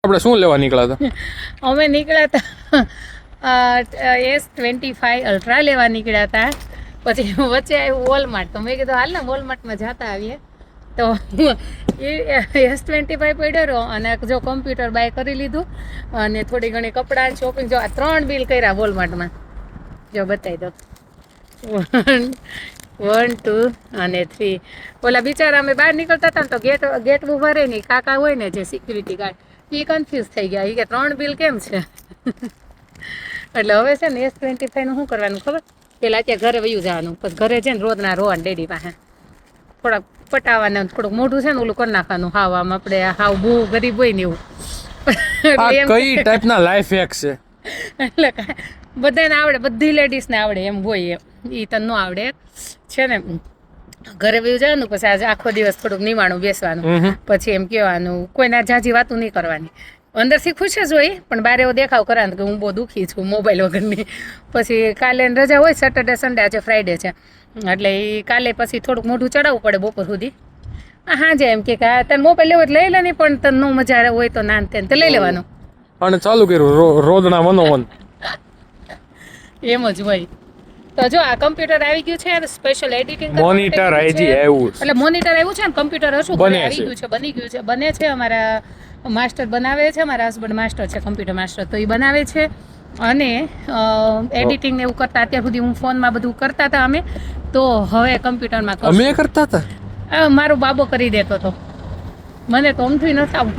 આપણે શું લેવા નીકળ્યા હતા? અમે નીકળ્યા હતા S25 અલ્ટ્રા લેવા નીકળ્યા હતા. પછી વચ્ચે આવ્યું વોલમાર્ટ, તો મેં કીધું હાલ ને વોલમાર્ટમાં જતા આવીએ. તો S25 પડ્યો અને જો કમ્પ્યુટર બાય કરી લીધું અને થોડી ઘણી કપડાં શોપિંગ, જો આ 3 બિલ કર્યા વોલમાર્ટમાં. જો બતાવી દો 1 2 અને 3. ઓલા બિચારા અમે બહાર નીકળતા હતા ને તો ગેટ ઉભા રહે ને કાકા હોય ને જે સિક્યુરિટી ગાર્ડ, એ કન્ફ્યુઝ થઈ ગયા. એ કે 3 બિલ કેમ છે? એટલે હવે છે ને S25 નું શું કરવાનું ખબર? પેલા અત્યારે ઘરે વયું જવાનું, પછી ઘરે છે ને રોજના રોવાનું ડેડી પાસે થોડાક પટાવાના, થોડુંક મોઢું છે ને ઓલું કરી નાખવાનું. હાવ આમ આપણે હાવ બહુ ગરીબ હોય ને એવું. કઈ ટાઈપના લાઈફ હેક છે? એટલે બધાને આવડે, બધી લેડીઝને આવડે એમ હોય. એ તને ન આવડે છે ને. ઘરે વયું જવાનું, પછી આજે આખો દિવસ થોડુંક નિમાણું બેસવાનું, પછી એમ કહેવાનું કોઈના જાજી વાતું નહીં કરવાની. અંદરથી ખુશ જ હોય પણ બારે એવો દેખાવ કરવાનો કે હું બહુ દુઃખી છું મોબાઈલ વગરની. પછી કાલે રજા હોય, સેટરડે સન્ડે, આજે ફ્રાઈડે છે એટલે એ કાલે પછી થોડુંક મોઢું ચડાવવું પડે બપોર સુધી. હા જે એમ કે તને મોબાઈલ લેવો લઈ લે, નહીં પણ તને ન મજા હોય તો ના તે લઈ લેવાનું. અને ચાલુ કર્યું રોજના 101. એમ જ હોય. તો જો આ કમ્પ્યુટર આવી ગયું છે, સ્પેશિયલ એડિટિંગ મોનિટર આવ્યું, એટલે મોનિટર આવ્યું છે ને, કમ્પ્યુટર હશું આવી ગયું છે, બની ગયું છે, બને છે. અમારા માસ્ટર બનાવે છે, મારા હસબન્ડ માસ્ટર છે, કમ્પ્યુટર માસ્ટર, તો એ બનાવે છે. અને એડિટિંગ ને એવું કરતા અત્યાર સુધી હું ફોનમાં બધું કરતા હતા અમે, તો હવે કમ્પ્યુટરમાં અમે કરતા હતા. મારો બાબો કરી દેતો હતો, મને તો અમથી ન આવતું.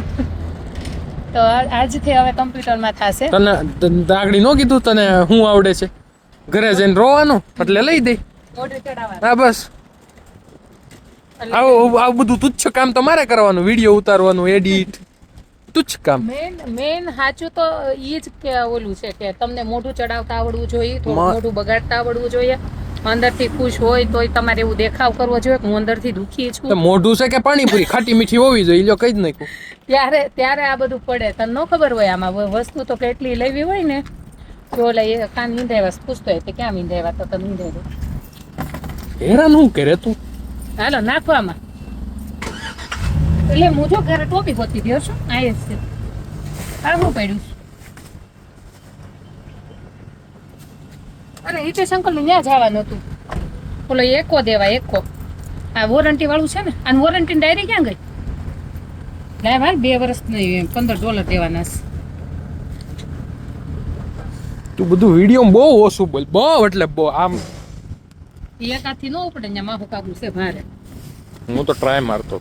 તો આજથી હવે કમ્પ્યુટરમાં થશે. તને આગળ ન કીધું તને શું આવડે છે? ઘરે જઈને રોવાનું એટલે લઈ દે. હા બસ, આવું બધું તુચ્છ કામ તમારે કરવાનું, વિડીયો ઉતારવાનું, એડિટ, તુચ્છ કામ. મેન સાચું તો ઈ જ કે ઓલું છે કે તમને મોઢું ચડાવતા આવડવું જોઈએ, થોડું મોઢું બગાડતા આવડવું જોઈએ. અંદરથી ખુશ હોય તોય તમારે એવું દેખાવ કરવો જોઈએ કે હું અંદરથી દુઃખી છું. મોઢું છે કે પાણીપુરી ખાટી મીઠી હોવી જોઈએ, લ્યો કહી જ નાખ્યું. ત્યારે આ બધું પડે. તને ન ખબર હોય આમાં વસ્તુ તો કેટલી લેવી હોય ને. જો ઓલા એ કાન વીંધાવ્યા પૂછતો હોય કે ક્યાં વીંધાવ્યા, તો તને વીંધાવ્યું. હેરાન શું કરે તું? હાલો નાખવામાં. એટલે હું જો ઘરે ટોપી ગોતી દઉં છું. આ જ છે. આ હું પડ્યું. અરે હિતેશ અંકલ ને ત્યાં જવાનું હતું. ઓલો એકો દેવા એકો. આ વોરંટી વાળું છે ને, આની વોરંટીની ડાયરી ક્યાં ગઈ? લાવ હાલ 2 વર્ષ નહીં, $15 દેવાના છે. તું બધું વિડીયો બહુ ઓછું બોલ, બહુ એટલે બહુ. આમ એક હાથથી ન ઉપડે, અહીંયા માહું કાબુ છે ભારે. હું તો ટ્રાય મારતો.